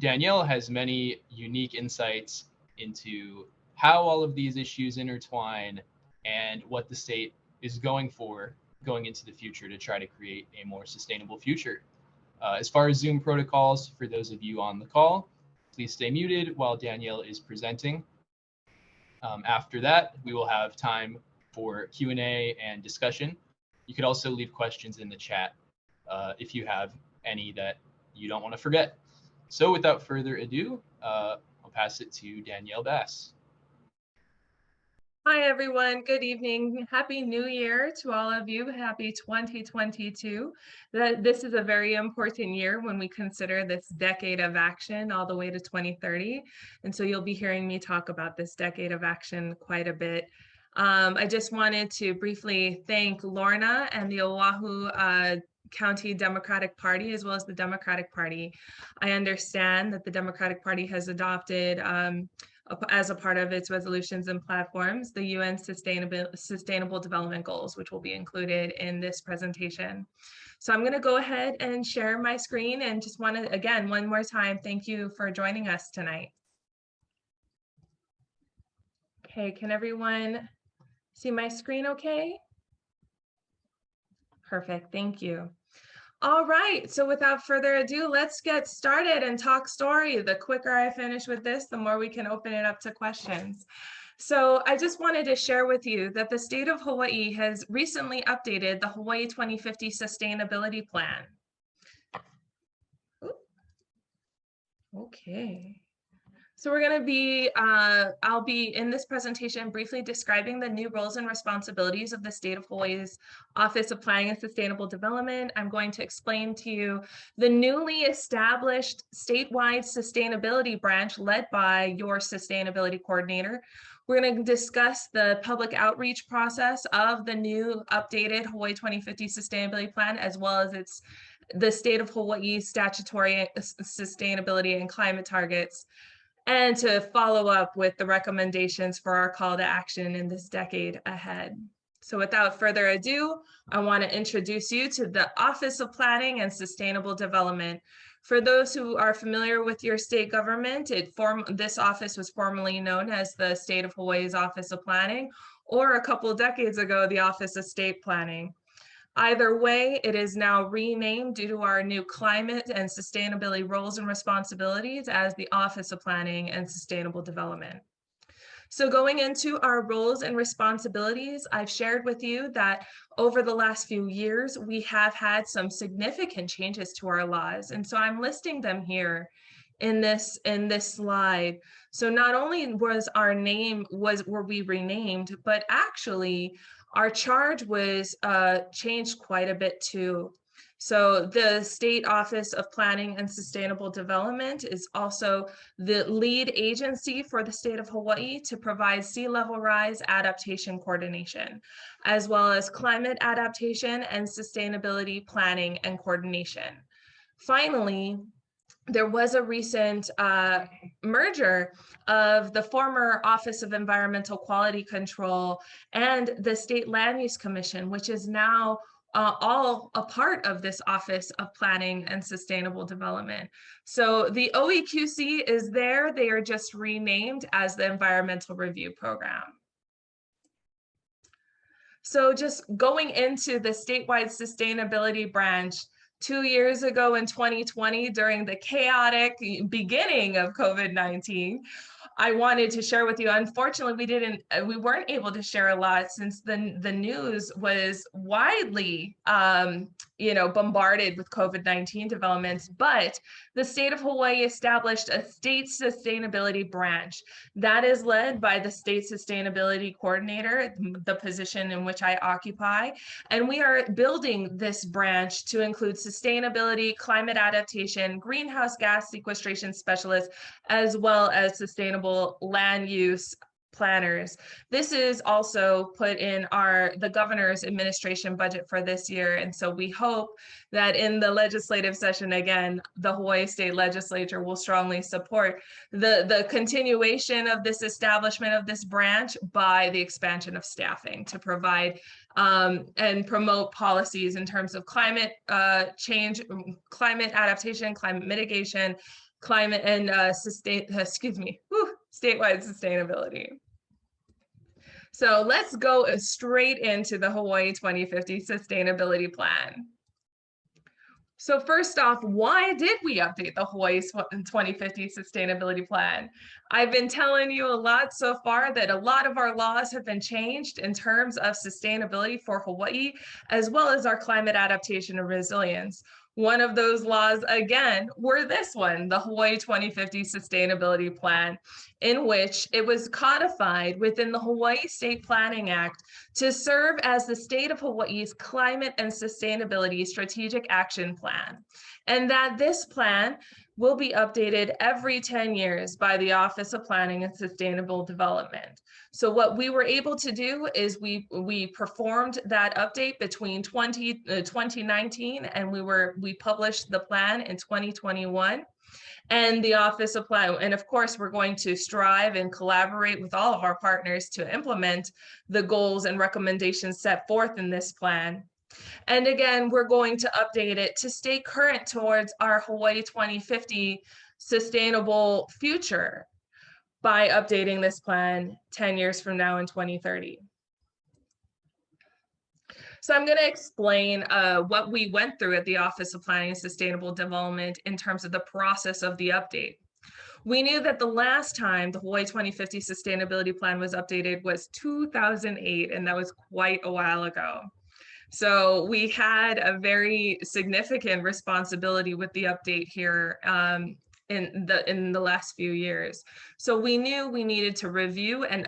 Danielle has many unique insights into how all of these issues intertwine and what the state is going into the future to try to create a more sustainable future. As far as Zoom protocols, for those of you on the call, please stay muted while Danielle is presenting. After that, we will have time for Q&A and discussion. You could also leave questions in the chat if you have any that you don't want to forget. So without further ado, I'll pass it to Danielle Bass. Hi, everyone. Good evening. Happy New Year to all of you. Happy 2022. This is a very important year when we consider this decade of action all the way to 2030. And so you'll be hearing me talk about this decade of action quite a bit. I just wanted to briefly thank Lorna and the Oahu County Democratic Party, as well as the Democratic Party. I understand that the Democratic Party has adopted as a part of its resolutions and platforms, the UN Sustainable Development Goals, which will be included in this presentation. So I'm going to go ahead and share my screen and just want to, again, one more time, thank you for joining us tonight. Okay, can everyone see my screen okay? Perfect, thank you. All right, so without further ado, let's get started and talk story. The quicker I finish with this, the more we can open it up to questions. So I just wanted to share with you that the state of Hawaii has recently updated the Hawaii 2050 Sustainability Plan. Ooh. Okay. So we're going to be, I'll be in this presentation briefly describing the new roles and responsibilities of the state of Hawaii's Office of Planning and Sustainable Development. I'm going to explain to you the newly established statewide sustainability branch led by your sustainability coordinator. We're going to discuss the public outreach process of the new updated Hawaii 2050 Sustainability Plan, as well as the state of Hawaii's statutory sustainability and climate targets, and to follow up with the recommendations for our call to action in this decade ahead. So without further ado, I want to introduce you to the Office of Planning and Sustainable Development. For those who are familiar with your state government, this office was formerly known as the State of Hawaii's Office of Planning, or a couple of decades ago, the Office of State Planning. Either way, it is now renamed due to our new climate and sustainability roles and responsibilities as the Office of Planning and Sustainable Development. So going into our roles and responsibilities, I've shared with you that over the last few years, we have had some significant changes to our laws. And so I'm listing them here in this slide. So not only was our name, were we renamed, but actually our charge was changed quite a bit too. So the State Office of Planning and Sustainable Development is also the lead agency for the state of Hawaii to provide sea level rise adaptation coordination, as well as climate adaptation and sustainability planning and coordination. Finally, there was a recent merger of the former Office of Environmental Quality Control and the State Land Use Commission, which is now all a part of this Office of Planning and Sustainable Development. So the OEQC is there, they are just renamed as the Environmental Review Program. So just going into the statewide sustainability branch, 2 years ago in 2020, during the chaotic beginning of COVID-19, I wanted to share with you. Unfortunately, we weren't able to share a lot since the news was widely, bombarded with COVID-19 developments. But the state of Hawaii established a state sustainability branch that is led by the state sustainability coordinator, the position in which I occupy. And we are building this branch to include sustainability, climate adaptation, greenhouse gas sequestration specialists, as well as sustainable land use planners. This is also put in the governor's administration budget for this year. And so we hope that in the legislative session, again, the Hawaii State Legislature will strongly support the continuation of this establishment of this branch by the expansion of staffing to provide and promote policies in terms of climate change, climate adaptation, climate mitigation, climate and statewide sustainability. So let's go straight into the Hawaii 2050 Sustainability Plan. So first off, why did we update the Hawaii 2050 Sustainability Plan? I've been telling you a lot so far that a lot of our laws have been changed in terms of sustainability for Hawaii, as well as our climate adaptation and resilience. One of those laws, again, were this one, the Hawaii 2050 Sustainability Plan, in which it was codified within the Hawaii State Planning Act to serve as the state of Hawaii's climate and sustainability strategic action plan, and that this plan will be updated every 10 years by the Office of Planning and Sustainable Development. So what we were able to do is we performed that update between 2019 and we published the plan in 2021. And the Office of Plan, and of course, we're going to strive and collaborate with all of our partners to implement the goals and recommendations set forth in this plan. And again, we're going to update it to stay current towards our Hawaii 2050 sustainable future by updating this plan 10 years from now in 2030. So I'm going to explain what we went through at the Office of Planning and Sustainable Development in terms of the process of the update. We knew that the last time the Hawaii 2050 Sustainability Plan was updated was 2008, and that was quite a while ago. So we had a very significant responsibility with the update here in the last few years. So we knew we needed to review and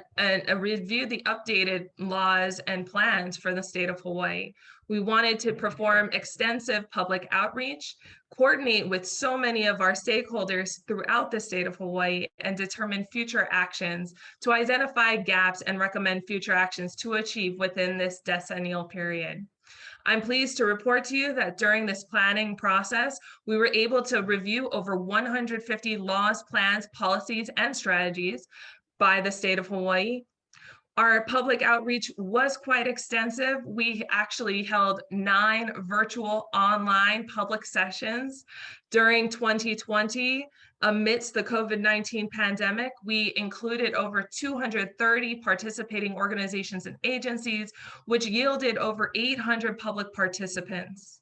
review the updated laws and plans for the state of Hawaii. We wanted to perform extensive public outreach, coordinate with so many of our stakeholders throughout the state of Hawaii, and determine future actions to identify gaps and recommend future actions to achieve within this decennial period. I'm pleased to report to you that during this planning process, we were able to review over 150 laws, plans, policies, and strategies by the state of Hawaii. Our public outreach was quite extensive. We actually held 9 virtual online public sessions during 2020. Amidst the COVID-19 pandemic, we included over 230 participating organizations and agencies, which yielded over 800 public participants.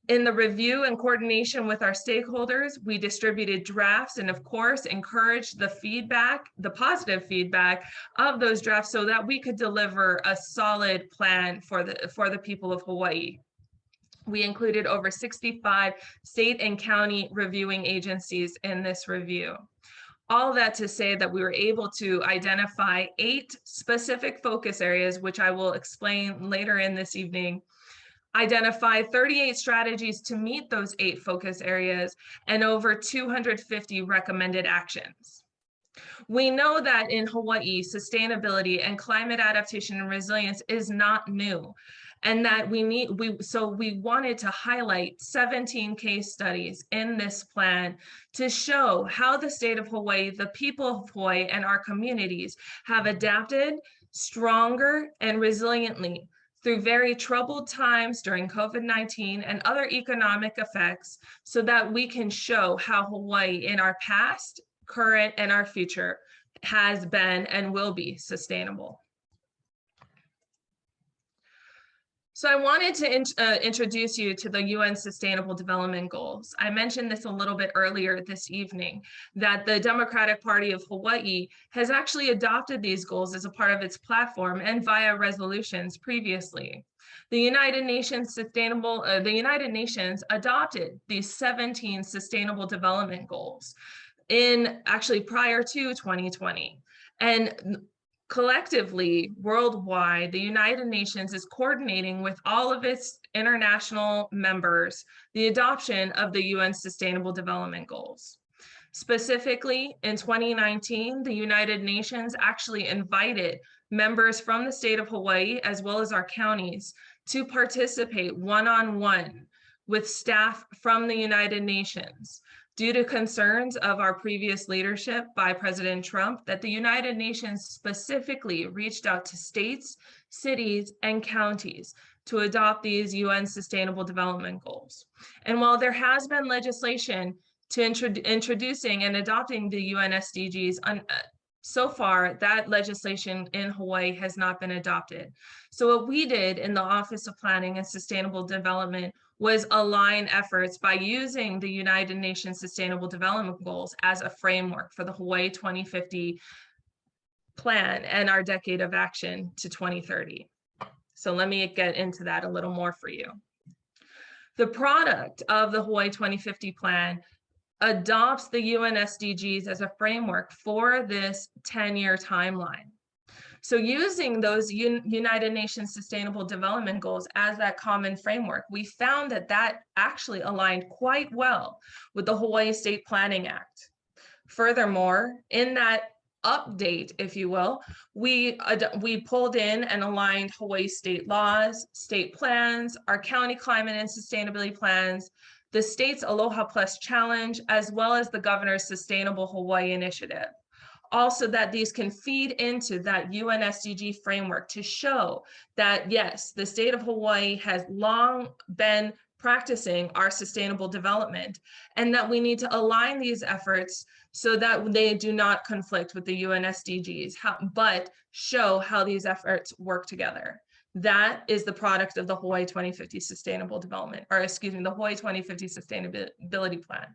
In the review and coordination with our stakeholders, we distributed drafts and of course encouraged the feedback, the positive feedback of those drafts so that we could deliver a solid plan for the people of Hawaii. We included over 65 state and county reviewing agencies in this review. All that to say that we were able to identify 8 specific focus areas, which I will explain later in this evening, identify 38 strategies to meet those 8 focus areas, and over 250 recommended actions. We know that in Hawaii, sustainability and climate adaptation and resilience is not new, and that we wanted to highlight 17 case studies in this plan to show how the state of Hawaii, the people of Hawaii, and our communities have adapted stronger and resiliently through very troubled times during COVID-19 and other economic effects, so that we can show how Hawaii in our past, current, and our future has been and will be sustainable. So I wanted to introduce you to the UN Sustainable Development Goals. I mentioned this a little bit earlier this evening, that the Democratic Party of Hawaii has actually adopted these goals as a part of its platform and via resolutions previously. The United Nations adopted these 17 Sustainable Development Goals prior to 2020. And collectively, worldwide, the United Nations is coordinating with all of its international members the adoption of the UN Sustainable Development Goals. Specifically, in 2019, the United Nations actually invited members from the state of Hawaii, as well as our counties, to participate one-on-one with staff from the United Nations, due to concerns of our previous leadership by President Trump that the United Nations specifically reached out to states, cities, and counties to adopt these UN Sustainable Development Goals. And while there has been legislation to introducing and adopting the UN SDGs. So far, that legislation in Hawaii has not been adopted. So what we did in the Office of Planning and Sustainable Development was align efforts by using the United Nations Sustainable Development Goals as a framework for the Hawaii 2050 plan and our decade of action to 2030. So let me get into that a little more for you. The product of the Hawaii 2050 plan adopts the UN SDGs as a framework for this 10-year timeline. So using those United Nations Sustainable Development Goals as that common framework, we found that that actually aligned quite well with the Hawaii State Planning Act. Furthermore, in that update, if you will, we pulled in and aligned Hawaii state laws, state plans, our county climate and sustainability plans, the state's Aloha Plus Challenge, as well as the governor's Sustainable Hawaii Initiative. Also that these can feed into that UN SDG framework to show that, yes, the state of Hawaii has long been practicing our sustainable development, and that we need to align these efforts so that they do not conflict with the UN SDGs, but show how these efforts work together. That is the product of the Hawaii 2050 Sustainable Development, or excuse me, the Hawaii 2050 Sustainability Plan.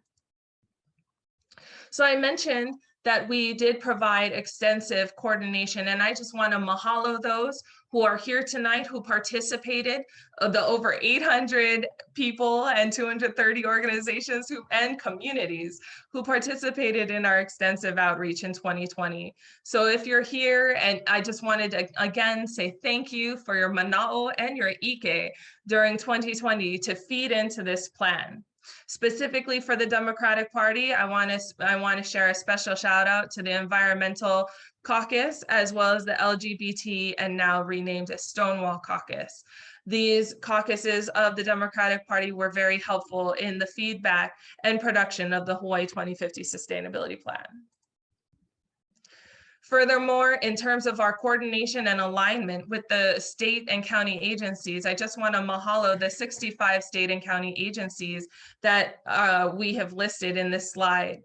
So I mentioned that we did provide extensive coordination, and I just want to mahalo those who are here tonight who participated, the over 800 people and 230 organizations and communities who participated in our extensive outreach in 2020. So if you're here, and I just wanted to again say thank you for your mana'o and your ike during 2020 to feed into this plan. Specifically for the Democratic Party, I want to share a special shout out to the Environmental Caucus, as well as the LGBT and now renamed as Stonewall Caucus. These caucuses of the Democratic Party were very helpful in the feedback and production of the Hawaii 2050 Sustainability Plan. Furthermore, in terms of our coordination and alignment with the state and county agencies, I just want to mahalo the 65 state and county agencies that we have listed in this slide.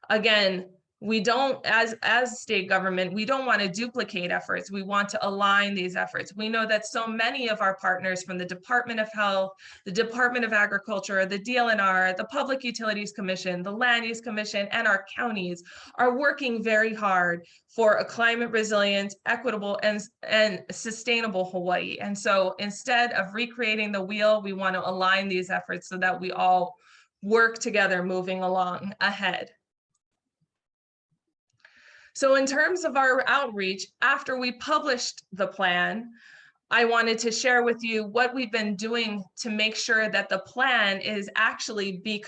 Again, we don't, as state government, we don't want to duplicate efforts. We want to align these efforts. We know that so many of our partners from the Department of Health, the Department of Agriculture, the DLNR, the Public Utilities Commission, the Land Use Commission, and our counties are working very hard for a climate resilient, equitable, and sustainable Hawaii. And so instead of recreating the wheel, we want to align these efforts so that we all work together moving along ahead. So in terms of our outreach, after we published the plan, I wanted to share with you what we've been doing to make sure that the plan is actually being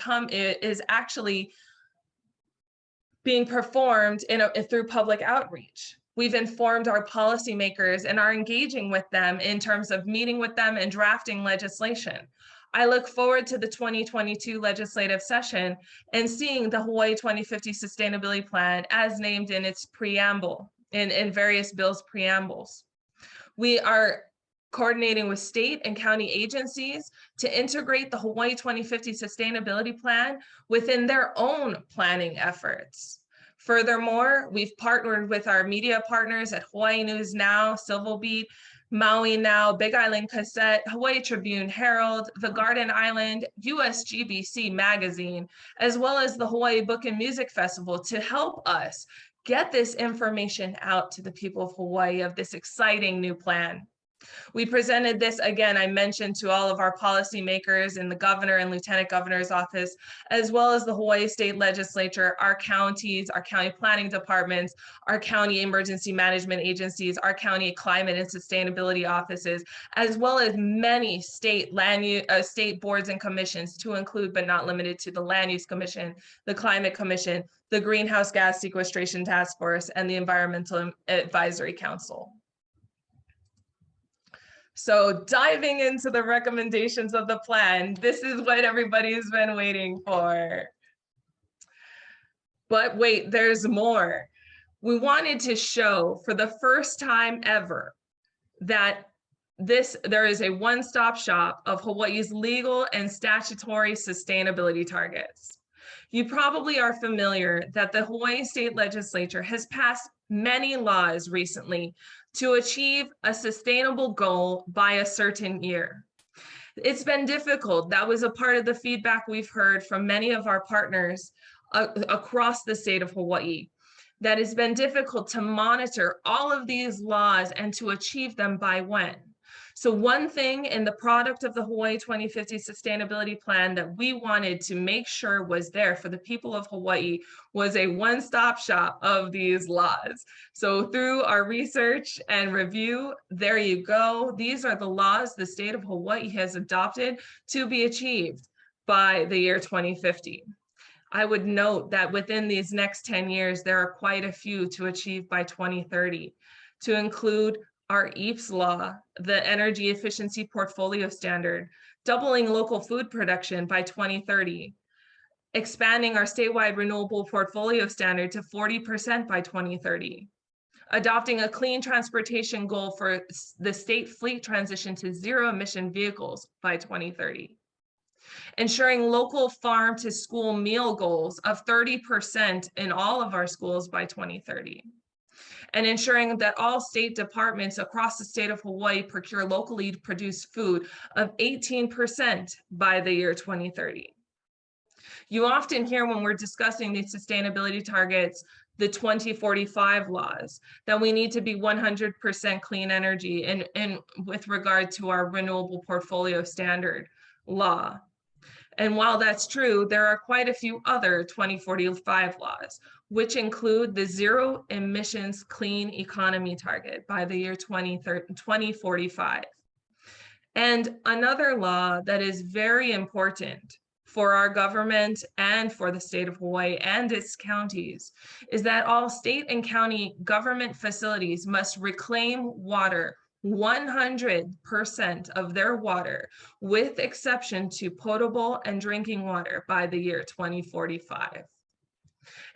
performed through public outreach. We've informed our policymakers and are engaging with them in terms of meeting with them and drafting legislation. I look forward to the 2022 legislative session and seeing the Hawaii 2050 Sustainability Plan as named in its preamble, in various bills' preambles. We are coordinating with state and county agencies to integrate the Hawaii 2050 Sustainability Plan within their own planning efforts. Furthermore, we've partnered with our media partners at Hawaii News Now, Civil Beat, Maui Now, Big Island Cassette, Hawaii Tribune Herald, The Garden Island, USGBC Magazine, as well as the Hawaii Book and Music Festival to help us get this information out to the people of Hawaii of this exciting new plan. We presented this, again, I mentioned, to all of our policymakers in the governor and lieutenant governor's office, as well as the Hawaii State Legislature, our counties, our county planning departments, our county emergency management agencies, our county climate and sustainability offices, as well as many state state boards and commissions, to include but not limited to the Land Use Commission, the Climate Commission, the Greenhouse Gas Sequestration Task Force, and the Environmental Advisory Council. So diving into the recommendations of the plan, this is what everybody's been waiting for. But wait, there's more. We wanted to show for the first time ever that there is a one-stop shop of Hawaii's legal and statutory sustainability targets. You probably are familiar that the Hawaii State Legislature has passed many laws recently to achieve a sustainable goal by a certain year. It's been difficult. That was a part of the feedback we've heard from many of our partners across the state of Hawaii. That it's been difficult to monitor all of these laws and to achieve them by when. So one thing in the product of the Hawaii 2050 Sustainability Plan that we wanted to make sure was there for the people of Hawaii was a one-stop shop of these laws. So through our research and review, there you go. These are the laws the state of Hawaii has adopted to be achieved by the year 2050. I would note that within these next 10 years, there are quite a few to achieve by 2030, to include our EAPS law, the Energy Efficiency Portfolio Standard, doubling local food production by 2030, expanding our statewide renewable portfolio standard to 40% by 2030, adopting a clean transportation goal for the state fleet transition to zero emission vehicles by 2030, ensuring local farm to school meal goals of 30% in all of our schools by 2030, and ensuring that all state departments across the state of Hawaii procure locally produced food of 18% by the year 2030. You often hear when we're discussing these sustainability targets, the 2045 laws, that we need to be 100% clean energy and with regard to our renewable portfolio standard law. And while that's true, there are quite a few other 2045 laws, which include the zero emissions clean economy target by the year 2045. And another law that is very important for our government and for the state of Hawaii and its counties is that all state and county government facilities must reclaim water, 100% of their water, with exception to potable and drinking water by the year 2045.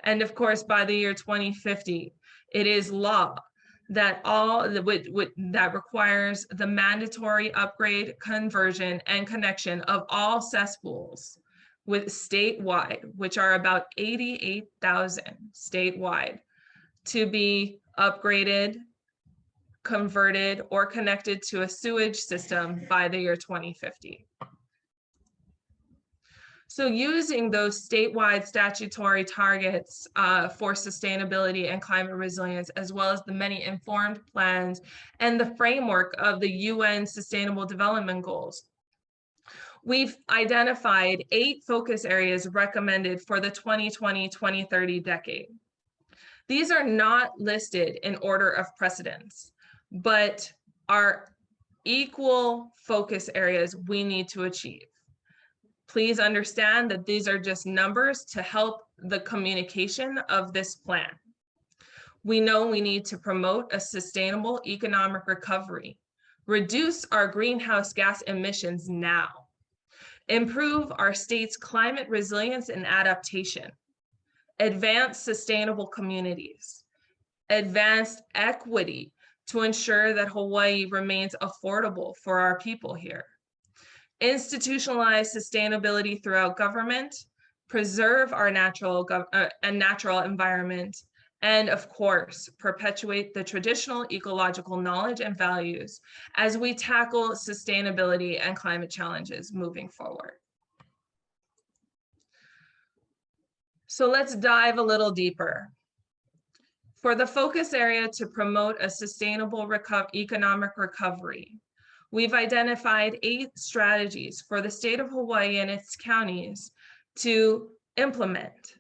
And of course, by the year 2050, it is law that that requires the mandatory upgrade, conversion, and connection of all cesspools with statewide, which are about 88,000 statewide, to be upgraded, converted, or connected to a sewage system by the year 2050. So using those statewide statutory targets for sustainability and climate resilience, as well as the many informed plans and the framework of the UN Sustainable Development Goals, we've identified 8 focus areas recommended for the 2020-2030 decade. These are not listed in order of precedence, but are equal focus areas we need to achieve. Please understand that these are just numbers to help the communication of this plan. We know we need to promote a sustainable economic recovery, reduce our greenhouse gas emissions now, improve our state's climate resilience and adaptation, advance sustainable communities, advance equity to ensure that Hawaii remains affordable for our people here, institutionalize sustainability throughout government, preserve our natural environment, and of course, perpetuate the traditional ecological knowledge and values as we tackle sustainability and climate challenges moving forward. So let's dive a little deeper. For the focus area to promote a sustainable economic recovery, we've identified 8 strategies for the state of Hawaii and its counties to implement,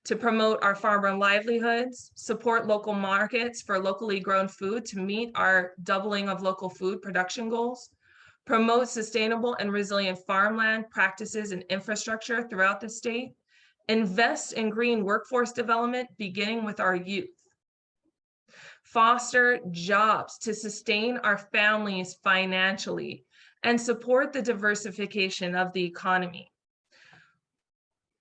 to promote our farmer livelihoods, support local markets for locally grown food to meet our doubling of local food production goals, promote sustainable and resilient farmland practices and infrastructure throughout the state, invest in green workforce development beginning with our youth, foster jobs to sustain our families financially, and support the diversification of the economy.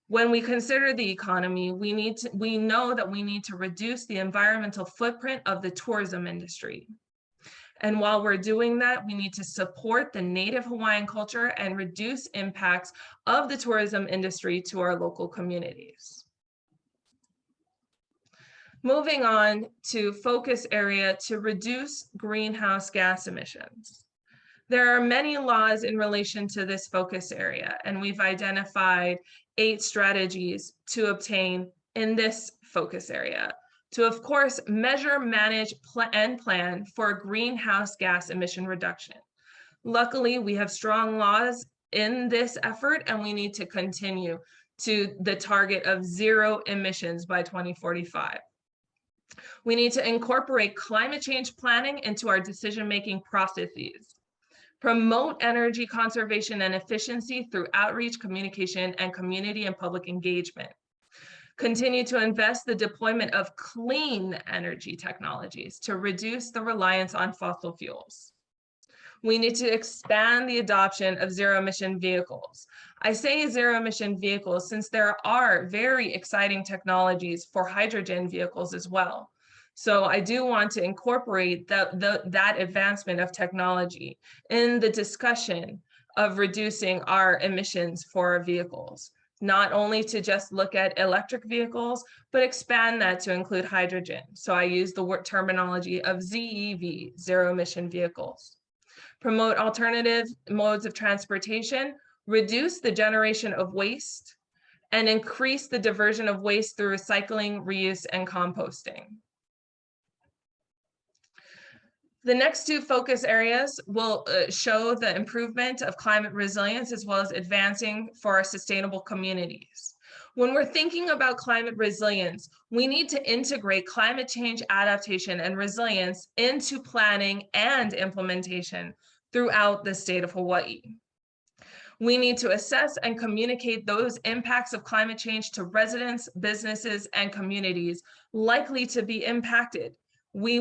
When we consider the economy, we know that we need to reduce the environmental footprint of the tourism industry. And while we're doing that, we need to support the native Hawaiian culture and reduce impacts of the tourism industry to our local communities. Moving on to focus area to reduce greenhouse gas emissions. There are many laws in relation to this focus area, and we've identified 8 strategies to obtain in this focus area to, of course, measure, manage, and plan for greenhouse gas emission reduction. Luckily, we have strong laws in this effort, and we need to continue to the target of 0 emissions by 2045. We need to incorporate climate change planning into our decision-making processes. Promote energy conservation and efficiency through outreach, communication, and community and public engagement. Continue to invest the deployment of clean energy technologies to reduce the reliance on fossil fuels. We need to expand the adoption of zero-emission vehicles. I say zero-emission vehicles since there are very exciting technologies for hydrogen vehicles as well. So I do want to incorporate that advancement of technology in the discussion of reducing our emissions for our vehicles, not only to just look at electric vehicles, but expand that to include hydrogen. So I use the word terminology of ZEV, zero emission vehicles. Promote alternative modes of transportation, reduce the generation of waste, and increase the diversion of waste through recycling, reuse, and composting. The next 2 focus areas will show the improvement of climate resilience as well as advancing for our sustainable communities. When we're thinking about climate resilience, we need to integrate climate change adaptation and resilience into planning and implementation throughout the state of Hawaii. We need to assess and communicate those impacts of climate change to residents, businesses, and communities likely to be impacted. We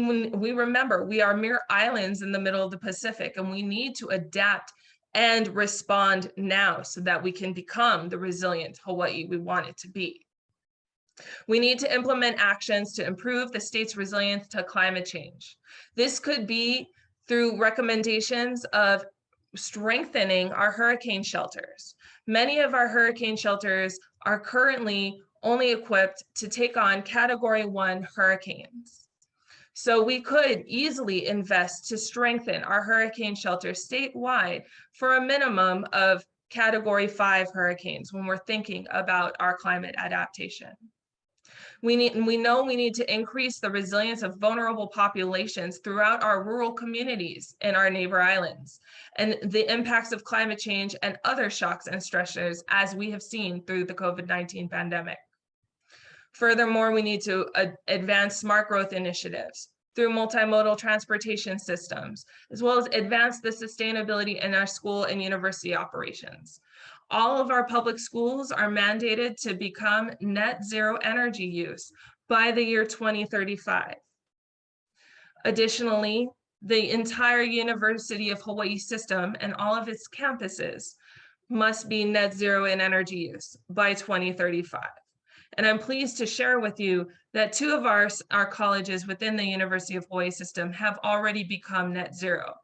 remember we are mere islands in the middle of the Pacific, and we need to adapt and respond now so that we can become the resilient Hawaii we want it to be. We need to implement actions to improve the state's resilience to climate change. This could be through recommendations of strengthening our hurricane shelters. Many of our hurricane shelters are currently only equipped to take on Category 1 hurricanes. So we could easily invest to strengthen our hurricane shelters statewide for a minimum of Category 5 hurricanes when we're thinking about our climate adaptation. We know we need to increase the resilience of vulnerable populations throughout our rural communities in our neighbor islands and the impacts of climate change and other shocks and stressors as we have seen through the COVID-19 pandemic. Furthermore, we need to advance smart growth initiatives through multimodal transportation systems, as well as advance the sustainability in our school and university operations. All of our public schools are mandated to become net zero energy use by the year 2035. Additionally, the entire University of Hawaii system and all of its campuses must be net zero in energy use by 2035. And I'm pleased to share with you that 2 of our colleges within the University of Hawaii system have already become net zero.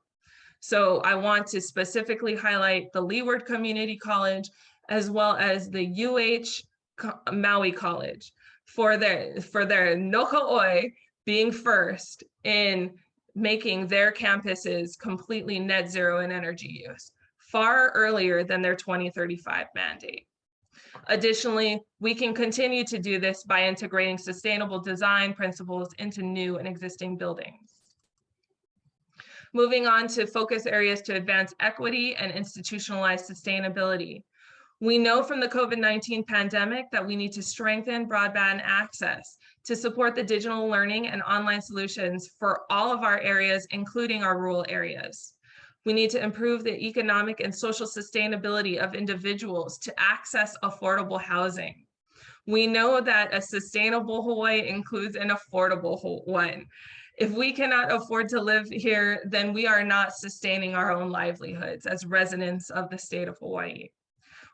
So I want to specifically highlight the Leeward Community College as well as the Maui College for their Nokaoi being first in making their campuses completely net zero in energy use, far earlier than their 2035 mandate. Additionally, we can continue to do this by integrating sustainable design principles into new and existing buildings. Moving on to focus areas to advance equity and institutionalize sustainability. We know from the COVID-19 pandemic that we need to strengthen broadband access to support the digital learning and online solutions for all of our areas, including our rural areas. We need to improve the economic and social sustainability of individuals to access affordable housing. We know that a sustainable Hawaii includes an affordable one. If we cannot afford to live here, then we are not sustaining our own livelihoods as residents of the state of Hawaii.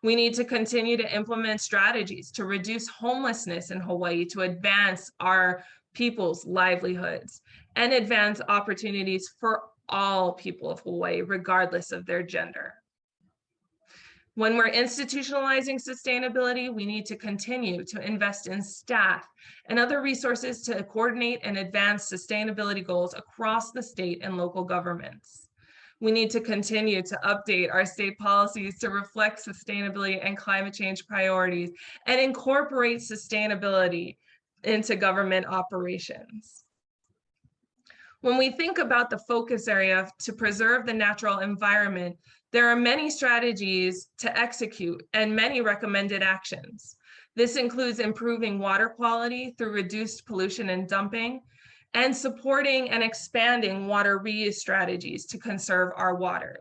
We need to continue to implement strategies to reduce homelessness in Hawaii to advance our people's livelihoods and advance opportunities for all people of Hawaii, regardless of their gender. When we're institutionalizing sustainability, we need to continue to invest in staff and other resources to coordinate and advance sustainability goals across the state and local governments. We need to continue to update our state policies to reflect sustainability and climate change priorities and incorporate sustainability into government operations. When we think about the focus area to preserve the natural environment, there are many strategies to execute and many recommended actions. This includes improving water quality through reduced pollution and dumping, and supporting and expanding water reuse strategies to conserve our water,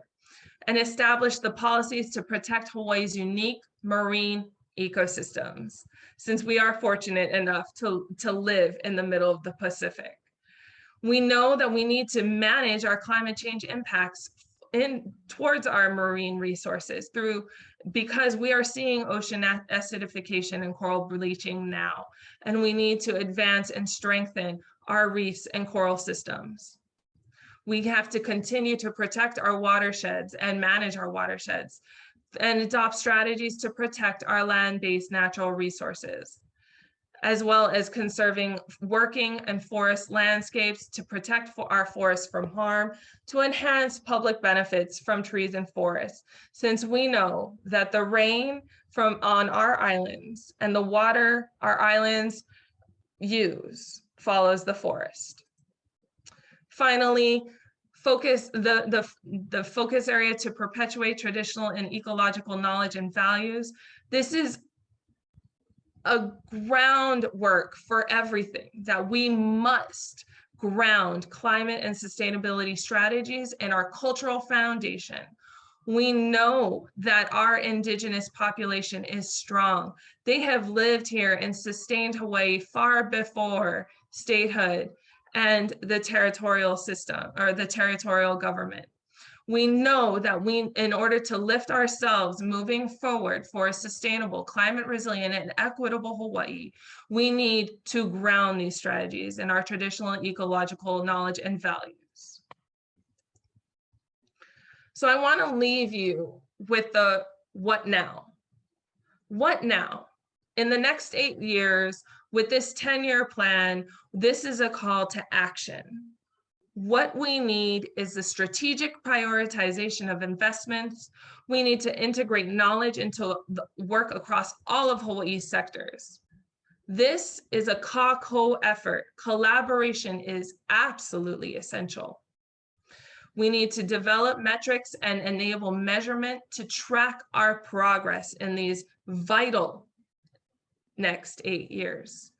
and establish the policies to protect Hawaii's unique marine ecosystems, since we are fortunate enough to live in the middle of the Pacific. We know that we need to manage our climate change impacts towards our marine resources because we are seeing ocean acidification and coral bleaching now, and we need to advance and strengthen our reefs and coral systems. We have to continue to protect our watersheds and manage our watersheds and adopt strategies to protect our land-based natural resources, as well as conserving working and forest landscapes to protect our forests from harm, to enhance public benefits from trees and forests, since we know that the rain on our islands and the water our islands use follows the forest. Finally, the focus area to perpetuate traditional and ecological knowledge and values. This is a groundwork for everything, that we must ground climate and sustainability strategies in our cultural foundation. We know that our indigenous population is strong. They have lived here and sustained Hawaii far before statehood and the territorial system or the territorial government. We know that in order to lift ourselves moving forward for a sustainable, climate resilient, and equitable Hawaii, we need to ground these strategies in our traditional ecological knowledge and values. So I want to leave you with the what now? What now? In the next 8 years, with this 10-year plan, this is a call to action. What we need is the strategic prioritization of investments. We need to integrate knowledge into the work across all of Hawaii's sectors. This is a ka-ko effort. Collaboration is absolutely essential. We need to develop metrics and enable measurement to track our progress in these vital next 8 years.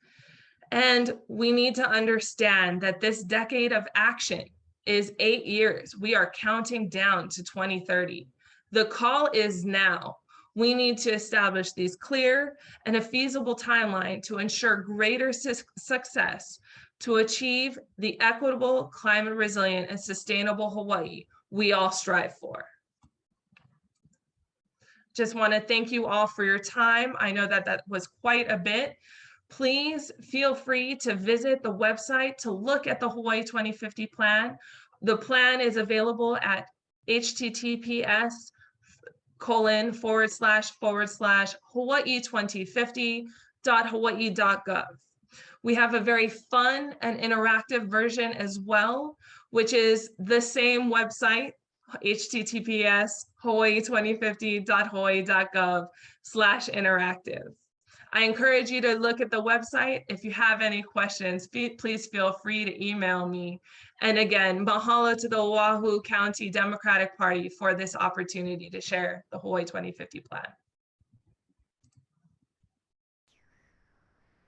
And we need to understand that this decade of action is 8 years. We are counting down to 2030. The call is now. We need to establish these clear and a feasible timeline to ensure greater success to achieve the equitable, climate resilient, and sustainable Hawaii we all strive for. Just want to thank you all for your time. I know that was quite a bit. Please feel free to visit the website to look at the Hawaii 2050 plan. The plan is available at https://hawaii2050.hawaii.gov. We have a very fun and interactive version as well, which is the same website, https://hawaii2050.hawaii.gov/interactive. I encourage you to look at the website. If you have any questions, please feel free to email me. And again, mahalo to the Oahu County Democratic Party for this opportunity to share the Hawaii 2050 plan.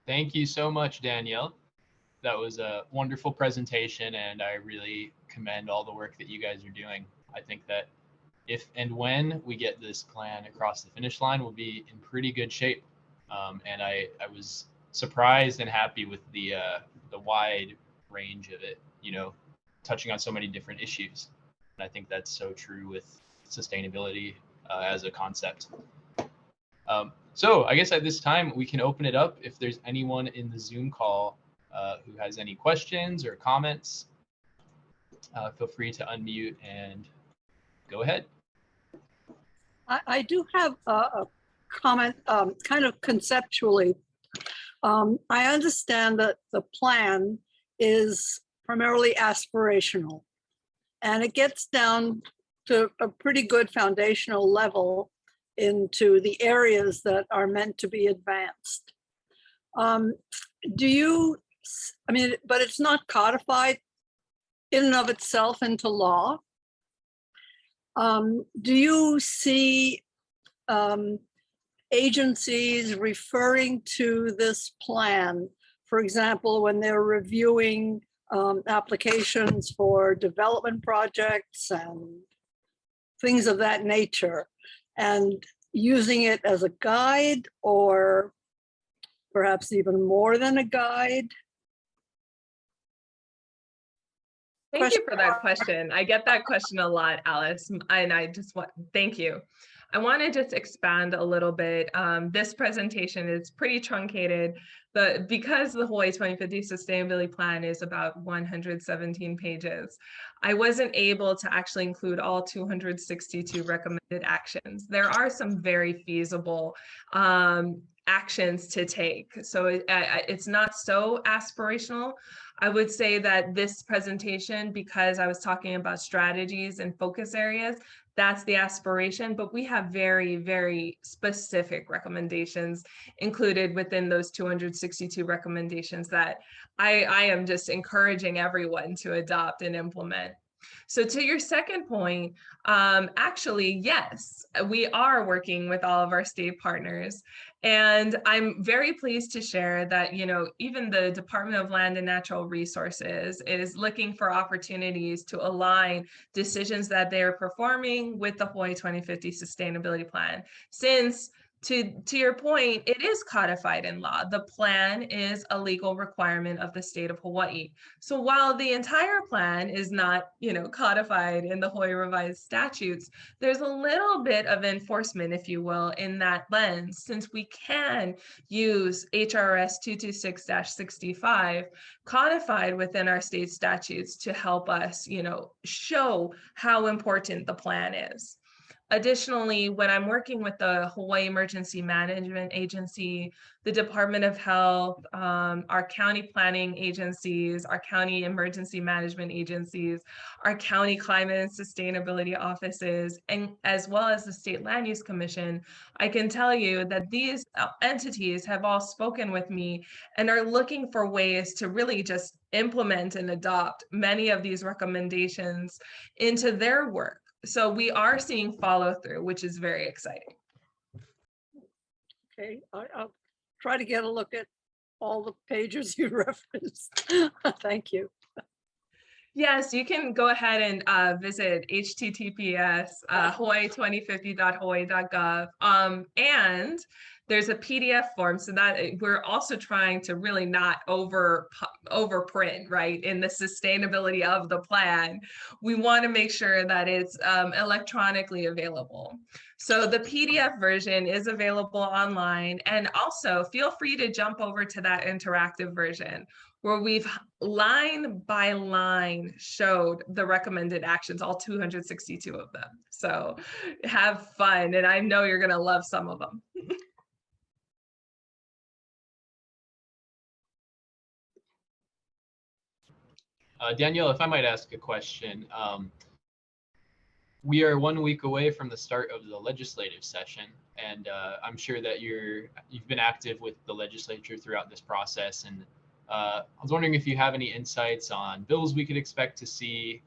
Thank you so much, Danielle. That was a wonderful presentation, and I really commend all the work that you guys are doing. I think that if and when we get this plan across the finish line, we'll be in pretty good shape. And I was surprised and happy with the wide range of it, you know, touching on so many different issues. And I think that's so true with sustainability as a concept. So I guess at this time we can open it up if there's anyone in the Zoom call who has any questions or comments. feel free to unmute and go ahead. I do have a comment, kind of conceptually. I understand that the plan is primarily aspirational, and it gets down to a pretty good foundational level into the areas that are meant to be advanced. Do you, I mean, but it's not codified in and of itself into law. Do you see agencies referring to this plan, for example, when they're reviewing applications for development projects and things of that nature, and using it as a guide, or perhaps even more than a guide? Thank you for that question. I get that question a lot, Alice, and I just want, thank you. I want to just expand a little bit. This presentation is pretty truncated, but because the Hawaii 2050 Sustainability Plan is about 117 pages, I wasn't able to actually include all 262 recommended actions. There are some very feasible actions to take. So it's not so aspirational. I would say that this presentation, because I was talking about strategies and focus areas, that's the aspiration, but we have very, very specific recommendations included within those 262 recommendations that I am just encouraging everyone to adopt and implement. So to your second point, actually, yes, we are working with all of our state partners. And I'm very pleased to share that, you know, even the Department of Land and Natural Resources is looking for opportunities to align decisions that they're performing with the Hawaii 2050 Sustainability Plan. Since to your point, it is codified in law. The plan is a legal requirement of the state of Hawaii. So while the entire plan is not, you know, codified in the Hawaii revised statutes, there's a little bit of enforcement, if you will, in that lens, since we can use HRS 226-65 codified within our state statutes to help us, you know, show how important the plan is. Additionally, when I'm working with the Hawaii Emergency Management Agency, the Department of Health, our county planning agencies, our county emergency management agencies, our county climate and sustainability offices, and as well as the State Land Use Commission, I can tell you that these entities have all spoken with me and are looking for ways to really just implement and adopt many of these recommendations into their work. So we are seeing follow through, which is very exciting. Okay, I'll try to get a look at all the pages you referenced. Thank you. Yes, you can go ahead and visit https hawaii2050.hawaii.gov. And there's a PDF form, so that we're also trying to really not overprint, right? In the sustainability of the plan, we want to make sure that it's electronically available. So the PDF version is available online, and also feel free to jump over to that interactive version where we've line by line showed the recommended actions, all 262 of them. So have fun, and I know you're gonna love some of them. Danielle, if I might ask a question. We are 1 week away from the start of the legislative session, and I'm sure that you've been active with the legislature throughout this process. And I was wondering if you have any insights on bills we could expect to see.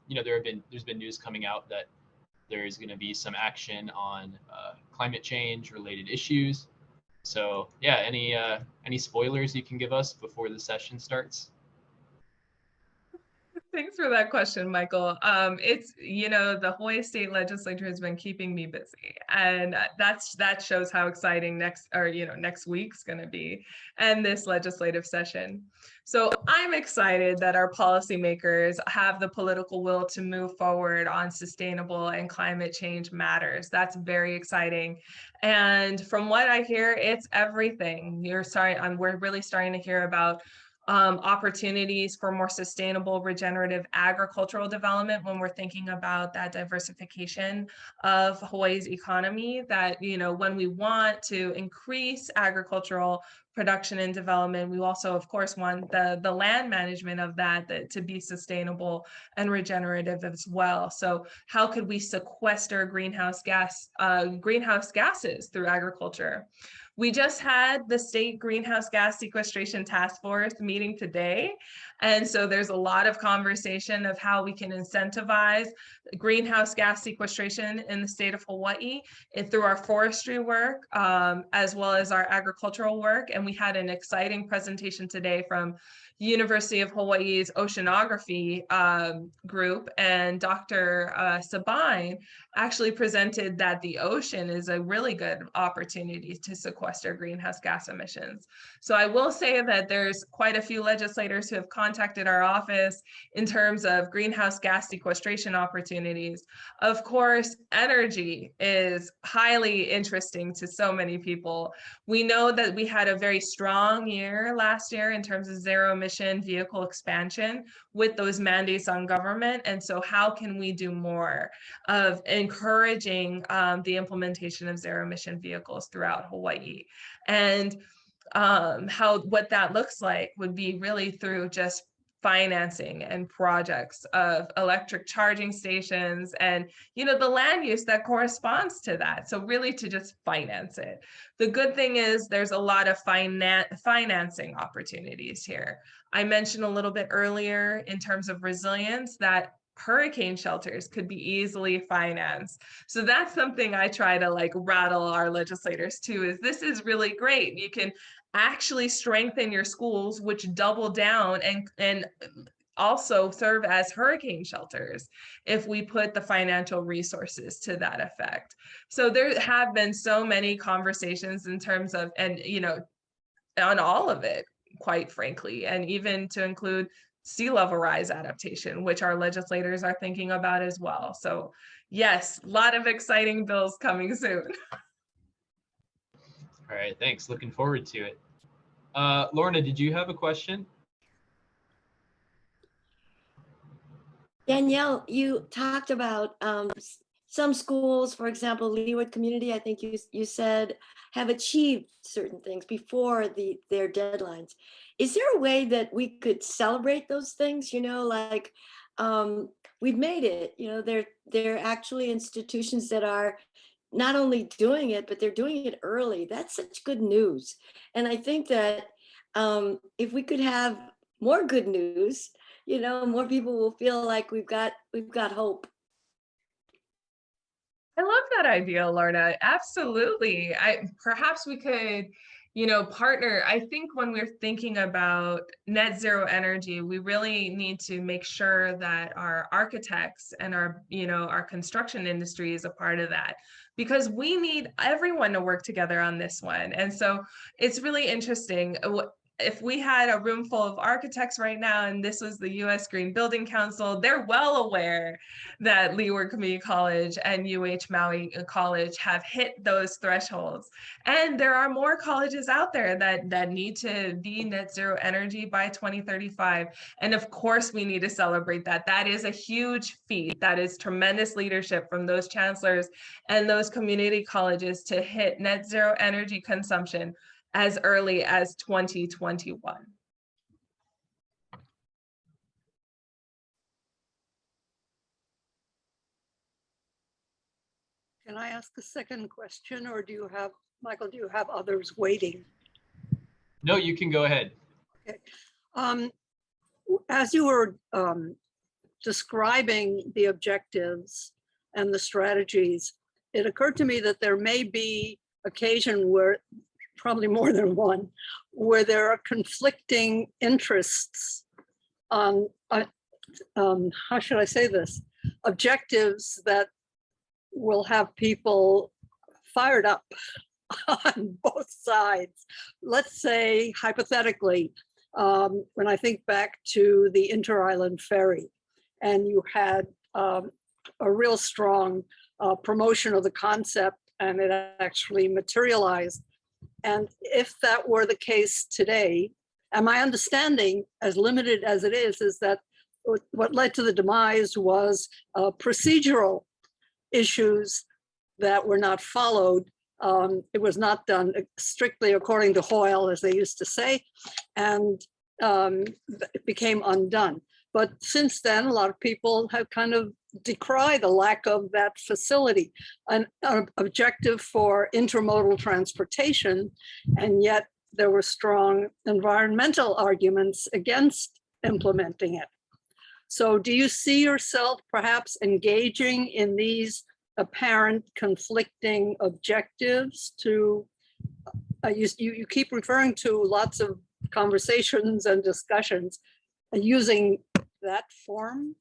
You know, there's been news coming out that there is going to be some action on climate change related issues. So yeah, any spoilers you can give us before the session starts? Thanks for that question, Michael. It's, you know, the Hawaii State Legislature has been keeping me busy, and that shows how exciting next week's going to be, and this legislative session. So I'm excited that our policymakers have the political will to move forward on sustainable and climate change matters. That's very exciting. And from what I hear, it's everything. We're really starting to hear about opportunities for more sustainable regenerative agricultural development when we're thinking about that diversification of Hawaii's economy, that, you know, when we want to increase agricultural production and development, we also, of course, want the land management of that to be sustainable and regenerative as well. So how could we sequester greenhouse gases through agriculture? We just had the state greenhouse gas sequestration task force meeting today. And so there's a lot of conversation of how we can incentivize greenhouse gas sequestration in the state of Hawaii through our forestry work, as well as our agricultural work. And we had an exciting presentation today from University of Hawaii's oceanography group, and Dr. Sabine actually presented that the ocean is a really good opportunity to sequester greenhouse gas emissions. So I will say that there's quite a few legislators who have contacted our office in terms of greenhouse gas sequestration opportunities. Of course, energy is highly interesting to so many people. We know that we had a very strong year last year in terms of zero emission vehicle expansion with those mandates on government. And so how can we do more of encouraging the implementation of zero emission vehicles throughout Hawaii? And what that looks like would be really through just financing and projects of electric charging stations and, you know, the land use that corresponds to that. So really to just finance it. The good thing is there's a lot of financing opportunities here. I mentioned a little bit earlier in terms of resilience that hurricane shelters could be easily financed. So that's something I try to like rattle our legislators too, is this is really great. You can actually strengthen your schools, which double down and also serve as hurricane shelters if we put the financial resources to that effect. So there have been so many conversations in terms of, and you know, on all of it, quite frankly, and even to include sea level rise adaptation, which our legislators are thinking about as well. So yes, a lot of exciting bills coming soon. All right, thanks. Looking forward to it. Lorna, did you have a question? Danielle, you talked about some schools, for example, Leeward Community, I think you said, have achieved certain things before their deadlines. Is there a way that we could celebrate those things? You know, like we've made it, you know, they're actually institutions that are not only doing it, but they're doing it early. That's such good news. And I think that if we could have more good news, you know, more people will feel like we've got hope. I love that idea, Lorna. Absolutely. Perhaps we could, you know, partner. I think when we're thinking about net zero energy, we really need to make sure that our architects and our, you know, our construction industry is a part of that, because we need everyone to work together on this one. And so it's really interesting. If we had a room full of architects right now, and this was the U.S. Green Building Council, they're well aware that Leeward Community College and UH Maui College have hit those thresholds. And there are more colleges out there that need to be net zero energy by 2035. And of course, we need to celebrate that. That is a huge feat. That is tremendous leadership from those chancellors and those community colleges to hit net zero energy consumption as early as 2021. Can I ask a second question, or do you have, Michael, do you have others waiting? No, you can go ahead. Okay. As you were describing the objectives and the strategies, it occurred to me that there may be occasion where, probably more than one, where there are conflicting interests on, how should I say this, objectives that will have people fired up on both sides. Let's say, hypothetically, when I think back to the Inter-Island Ferry, and you had a real strong promotion of the concept, and it actually materialized. And if that were the case today, And my understanding, as limited as it is that what led to the demise was procedural issues that were not followed. It was not done strictly according to Hoyle, as they used to say, and it became undone. But since then, a lot of people have kind of decried the lack of that facility, an objective for intermodal transportation, and yet there were strong environmental arguments against implementing it. So do you see yourself perhaps engaging in these apparent conflicting objectives to, you keep referring to lots of conversations and discussions, and using that form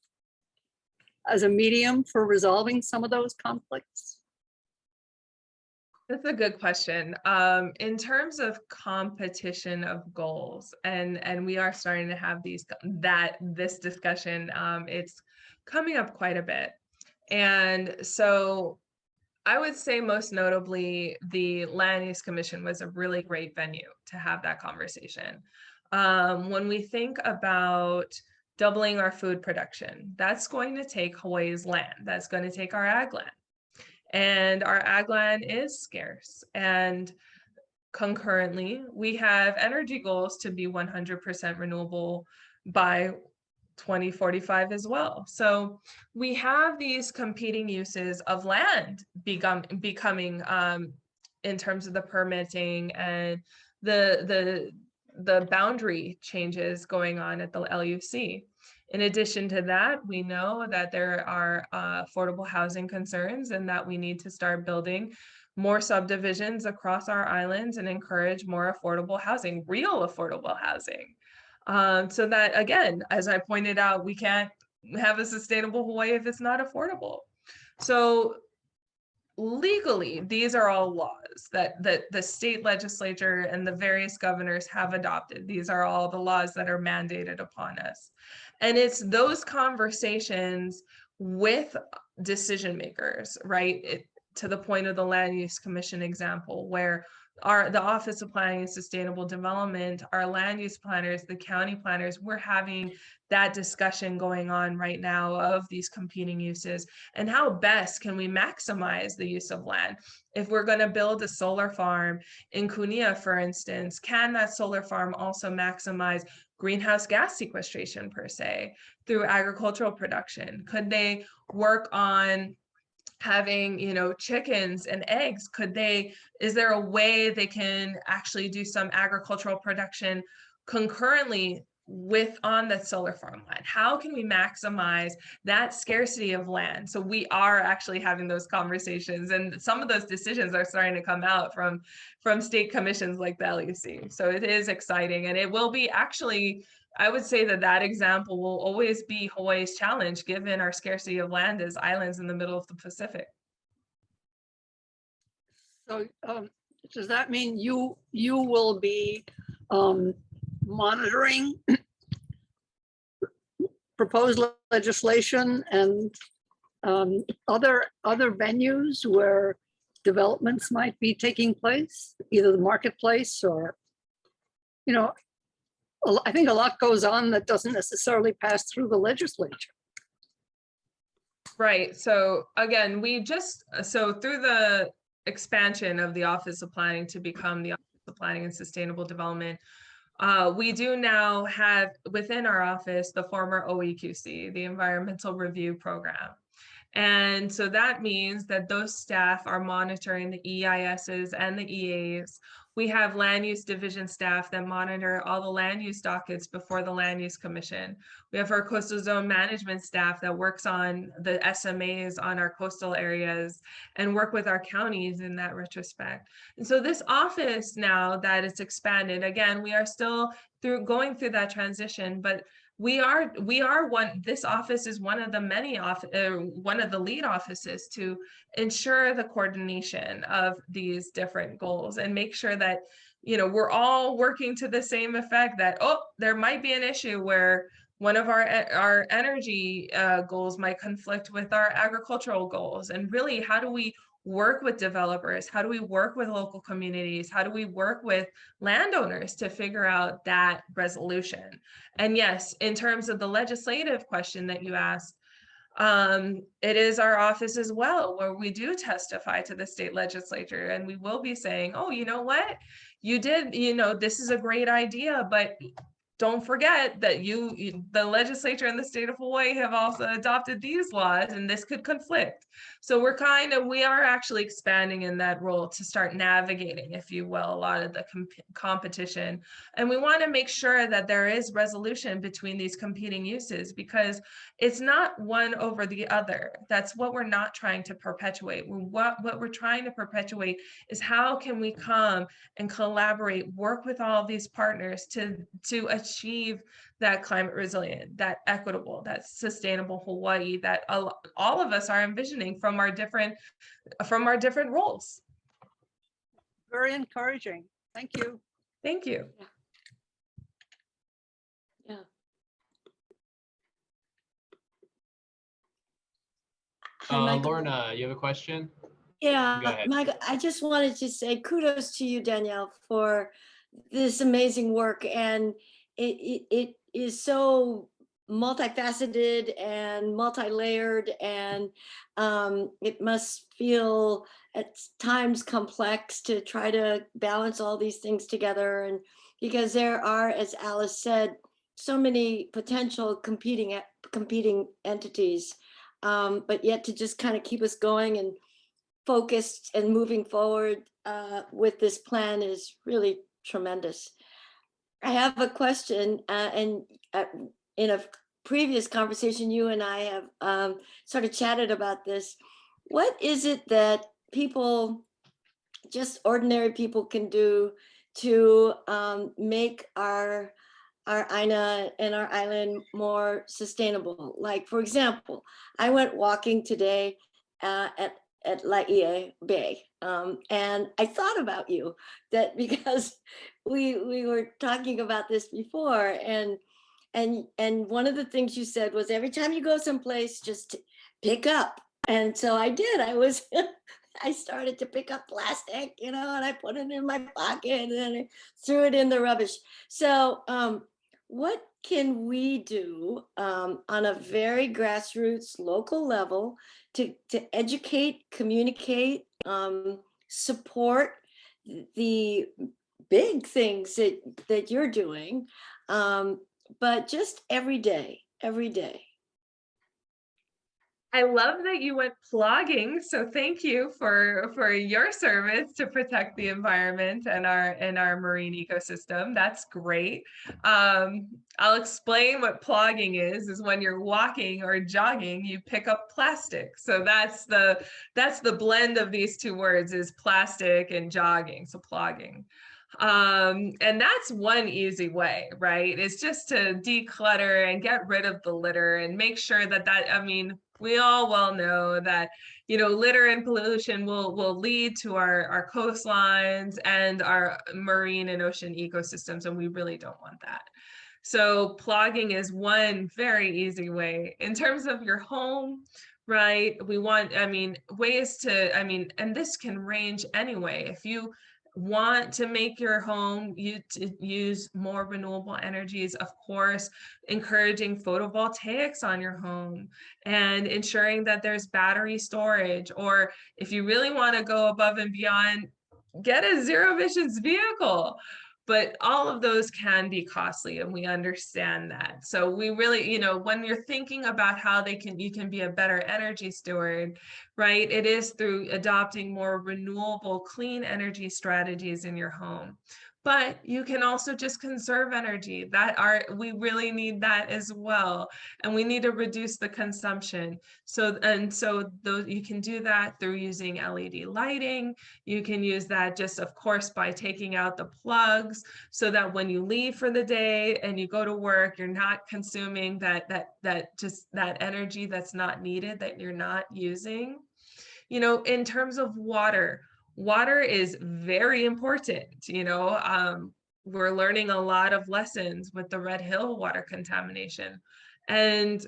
as a medium for resolving some of those conflicts? That's a good question. In terms of competition of goals, and we are starting to have this discussion, it's coming up quite a bit. And so I would say most notably, the Land Use Commission was a really great venue to have that conversation. When we think about doubling our food production, that's going to take Hawaii's land. That's going to take our ag land. And our ag land is scarce. And concurrently, we have energy goals to be 100% renewable by 2045 as well. So we have these competing uses of land becoming in terms of the permitting and the boundary changes going on at the LUC. In addition to that, we know that there are affordable housing concerns and that we need to start building more subdivisions across our islands and encourage more affordable housing, real affordable housing. So that, again, as I pointed out, we can't have a sustainable Hawaii if it's not affordable. So legally, these are all laws that the state legislature and the various governors have adopted. These are all the laws that are mandated upon us. And it's those conversations with decision makers, right? To the point of the Land Use Commission example, where the Office of Planning and Sustainable Development, our land use planners, the county planners, we're having that discussion going on right now of these competing uses and how best can we maximize the use of land. If we're going to build a solar farm in Kunia, for instance, can that solar farm also maximize greenhouse gas sequestration per se through agricultural production? Could they work on having, chickens and eggs? Is there a way they can actually do some agricultural production concurrently on the solar farm land? How can we maximize that scarcity of land? So we are actually having those conversations, and some of those decisions are starting to come out from state commissions like the LUC. So it is exciting, and it will be actually, I would say that example will always be Hawaii's challenge, given our scarcity of land as islands in the middle of the Pacific. So does that mean you will be monitoring proposed legislation and other venues where developments might be taking place, either the marketplace or, I think a lot goes on that doesn't necessarily pass through the legislature. Right. So again, through the expansion of the Office of Planning to become the Office of Planning and Sustainable Development, we do now have within our office the former OEQC, the Environmental Review Program. And so that means that those staff are monitoring the EISs and the EAs. We have land use division staff that monitor all the land use dockets before the Land Use Commission. We have our coastal zone management staff that works on the SMAs on our coastal areas and work with our counties in that retrospect. And so this office, now that it's expanded, again, we are still going through that transition, but this office is one of the many one of the lead offices to ensure the coordination of these different goals and make sure that, we're all working to the same effect, that, there might be an issue where one of our energy goals might conflict with our agricultural goals. And really, how do we work with developers? How do we work with local communities? How do we work with landowners to figure out that resolution? And yes, in terms of the legislative question that you asked, it is our office as well, where we do testify to the state legislature, and we will be saying, oh, you know what? You did, this is a great idea, but don't forget that the legislature in the state of Hawaii have also adopted these laws, and this could conflict. So we are actually expanding in that role to start navigating, if you will, a lot of the competition. And we want to make sure that there is resolution between these competing uses, because it's not one over the other. That's what we're not trying to perpetuate. What we're trying to perpetuate is how can we come and collaborate, work with all of these partners to achieve that climate resilient, that equitable, that sustainable Hawaii that all of us are envisioning from our different roles. Very encouraging. Thank you. Thank you. Yeah. Hi, Michael. Lorna, you have a question? Yeah, Go ahead. Michael, I just wanted to say kudos to you, Danielle, for this amazing work. And it is so multifaceted and multi-layered, and it must feel at times complex to try to balance all these things together. And because there are, as Alice said, so many potential competing entities, but yet to just kind of keep us going and focused and moving forward with this plan is really tremendous. I have a question, and in a previous conversation, you and I have sort of chatted about this. What is it that people, just ordinary people, can do to make our INA and our island more sustainable? Like, for example, I went walking today at Laie Bay, and I thought about you, that because we were talking about this before, and one of the things you said was every time you go someplace, just pick up. And so I did. I started to pick up plastic, and I put it in my pocket, and then I threw it in the rubbish. So what can we do on a very grassroots local level to educate, communicate, support the big things that you're doing, but just every day? I love that you went plugging. So thank you for your service to protect the environment and our marine ecosystem. That's great. I'll explain what plugging is when you're walking or jogging, you pick up plastic. So that's the blend of these two words, is plastic and jogging. So plugging. And that's one easy way, right? Is just to declutter and get rid of the litter and make sure we all well know that, litter and pollution will lead to our coastlines and our marine and ocean ecosystems, and we really don't want that. So plugging is one very easy way. In terms of your home, right? We want, ways to, and this can range anyway. If you want to make your home use more renewable energies, of course, encouraging photovoltaics on your home and ensuring that there's battery storage. Or if you really want to go above and beyond, get a zero emissions vehicle. But all of those can be costly, and we understand that. So we really, when you're thinking about how you can be a better energy steward, right? It is through adopting more renewable, clean energy strategies in your home. But you can also just conserve energy. We really need that as well, and we need to reduce the consumption. So you can do that through using LED lighting. You can use that just, of course, by taking out the plugs, so that when you leave for the day and you go to work, you're not consuming that energy that's not needed, that you're not using. In terms of water is very important. We're learning a lot of lessons with the Red Hill water contamination, and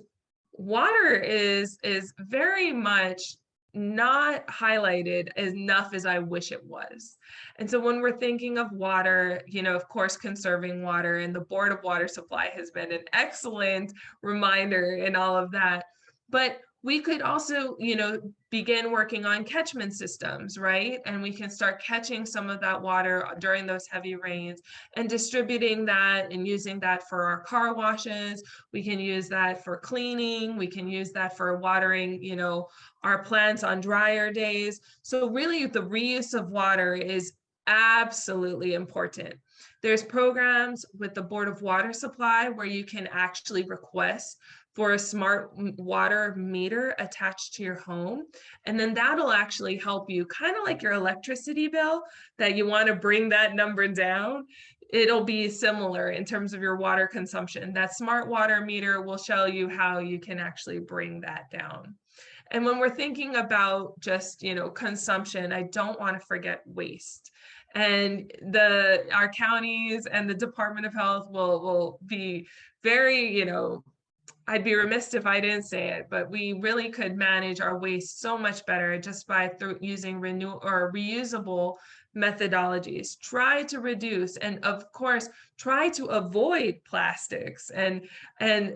water is very much not highlighted enough as I wish it was. And so when we're thinking of water, you know, of course, conserving water, and the Board of Water Supply has been an excellent reminder in all of that. But we could also, you know, begin working on catchment systems, right? And we can start catching some of that water during those heavy rains and distributing that and using that for our car washes. We can use that for cleaning. We can use that for watering, you know, our plants on drier days. So really the reuse of water is absolutely important. There's programs with the Board of Water Supply where you can actually request for a smart water meter attached to your home. And then that'll actually help you, kind of like your electricity bill, that you want to bring that number down. It'll be similar in terms of your water consumption. That smart water meter will show you how you can actually bring that down. And when we're thinking about just, you know, consumption, I don't want to forget waste. And our counties and the Department of Health will be very, you know, I'd be remiss if I didn't say it, but we really could manage our waste so much better just by using reusable methodologies. Try to reduce, and of course, try to avoid plastics and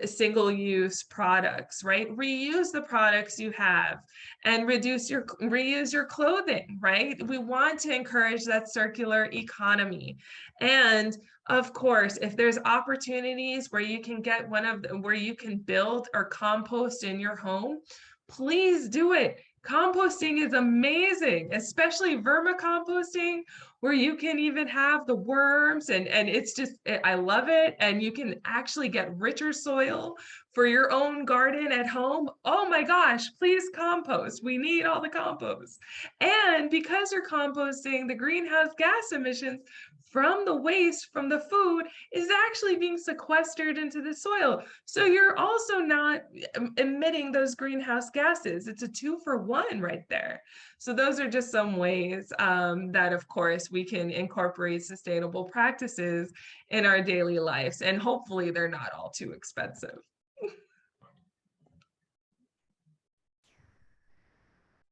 single-use products, right? Reuse the products you have and reuse your clothing, right? We want to encourage that circular economy. And of course, if there's opportunities where you can get where you can build or compost in your home, please do it. Composting is amazing, especially vermicomposting, where you can even have the worms and it's just, I love it. And you can actually get richer soil for your own garden at home. Oh my gosh, please compost. We need all the compost. And because you're composting, the greenhouse gas emissions from the waste from the food is actually being sequestered into the soil. So you're also not emitting those greenhouse gases. It's a 2-for-1 right there. So those are just some ways that, of course, we can incorporate sustainable practices in our daily lives. And hopefully they're not all too expensive.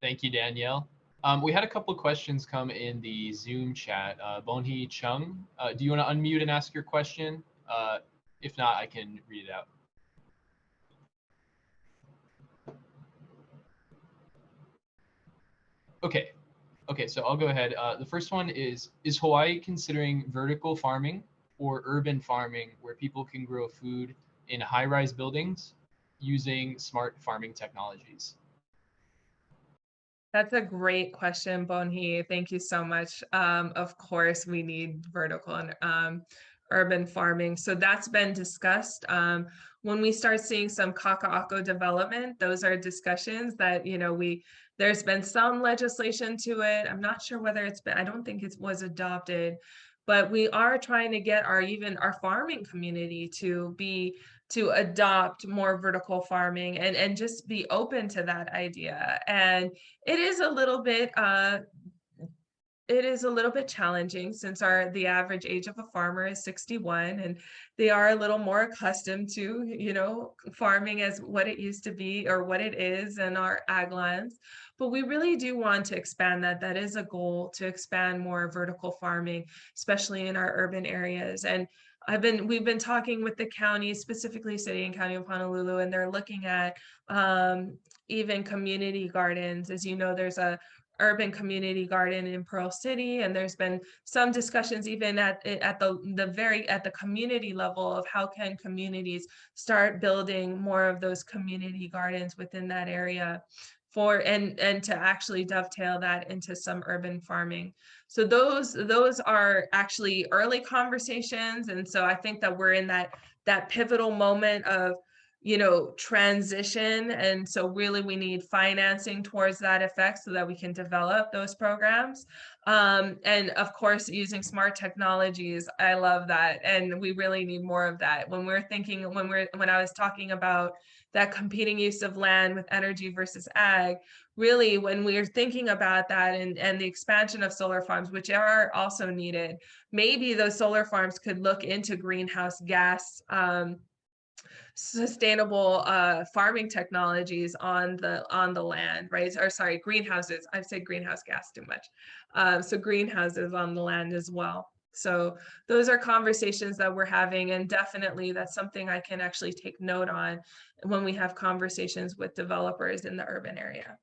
Thank you, Danielle. We had a couple of questions come in the Zoom chat. Bonhee Chung, do you want to unmute and ask your question? If not, I can read it out. Okay, so I'll go ahead. The first one is Hawaii considering vertical farming or urban farming where people can grow food in high-rise buildings using smart farming technologies? That's a great question, Bonhee. Thank you so much. Of course, we need vertical and urban farming. So that's been discussed. When we start seeing some kaka'ako development, those are discussions that, you know, there's been some legislation to it. I'm not sure whether it's been, I don't think it was adopted, but we are trying to get even our farming community to adopt more vertical farming and just be open to that idea. And it is a little bit challenging since the average age of a farmer is 61, and they are a little more accustomed to, you know, farming as what it used to be or what it is in our ag lands. But we really do want to expand that. That is a goal, to expand more vertical farming, especially in our urban areas. And we've been talking with the county, specifically City and County of Honolulu, and they're looking at even community gardens. As you know, there's a urban community garden in Pearl City, and there's been some discussions even at the community level of how can communities start building more of those community gardens within that area and to actually dovetail that into some urban farming. So those are actually early conversations, and so I think that we're in that pivotal moment of, you know, transition. And so really we need financing towards that effect so that we can develop those programs. And of course, using smart technologies, I love that. And we really need more of that. When I was talking about that competing use of land with energy versus ag, really when we're thinking about that and the expansion of solar farms, which are also needed, maybe those solar farms could look into greenhouse gas sustainable farming technologies on the land, right? Or sorry, greenhouses. I've said greenhouse gas too much. So greenhouses on the land as well. So those are conversations that we're having, and definitely that's something I can actually take note on when we have conversations with developers in the urban area.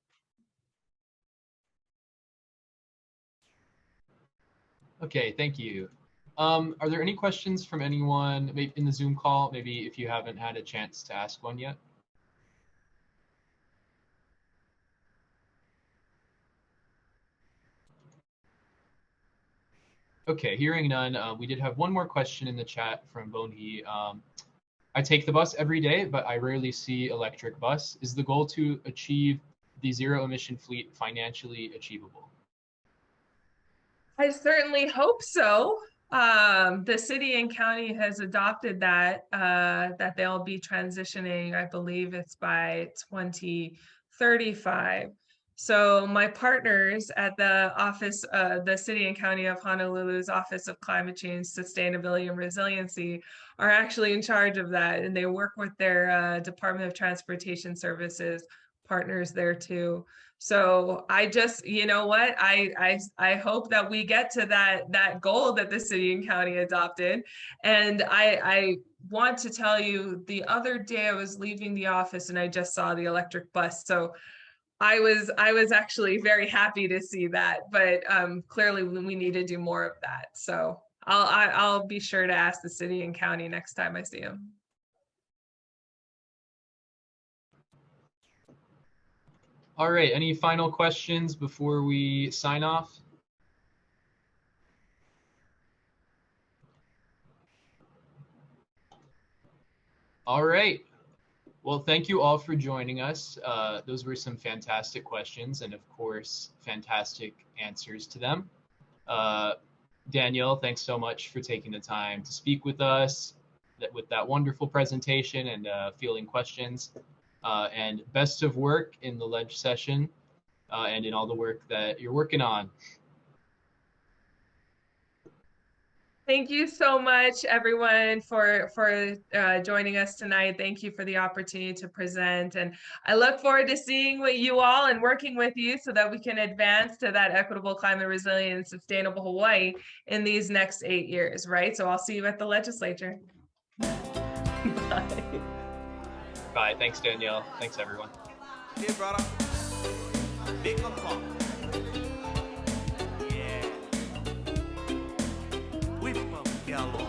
Okay, thank you. Are there any questions from anyone maybe in the Zoom call, maybe if you haven't had a chance to ask one yet? Okay, hearing none, we did have one more question in the chat from Bonhi. I take the bus every day, but I rarely see electric bus. Is the goal to achieve the zero emission fleet financially achievable? I certainly hope so. The city and county has adopted that, that they'll be transitioning, I believe it's by 2035. So my partners at the office, the City and County of Honolulu's Office of Climate Change, Sustainability and Resiliency are actually in charge of that. And they work with their Department of Transportation Services partners there too. So I just, you know what, I hope that we get to that goal that the city and county adopted. And I want to tell you, the other day I was leaving the office and I just saw the electric bus. So I was actually very happy to see that, but clearly we need to do more of that. So I'll be sure to ask the city and county next time I see them. All right, any final questions before we sign off? All right. Well, thank you all for joining us. Those were some fantastic questions and, of course, fantastic answers to them. Danielle, thanks so much for taking the time to speak with us with that wonderful presentation and fielding questions. And best of work in the ledge session and in all the work that you're working on. Thank you so much, everyone, for joining us tonight. Thank you for the opportunity to present. And I look forward to seeing what you all and working with you so that we can advance to that equitable, climate resilient, and sustainable Hawaii in these next 8 years, right? So I'll see you at the legislature. Bye. Bye. Thanks, Danielle. Thanks, everyone. Hey, brother. Big up. Yeah. Whip up, yellow.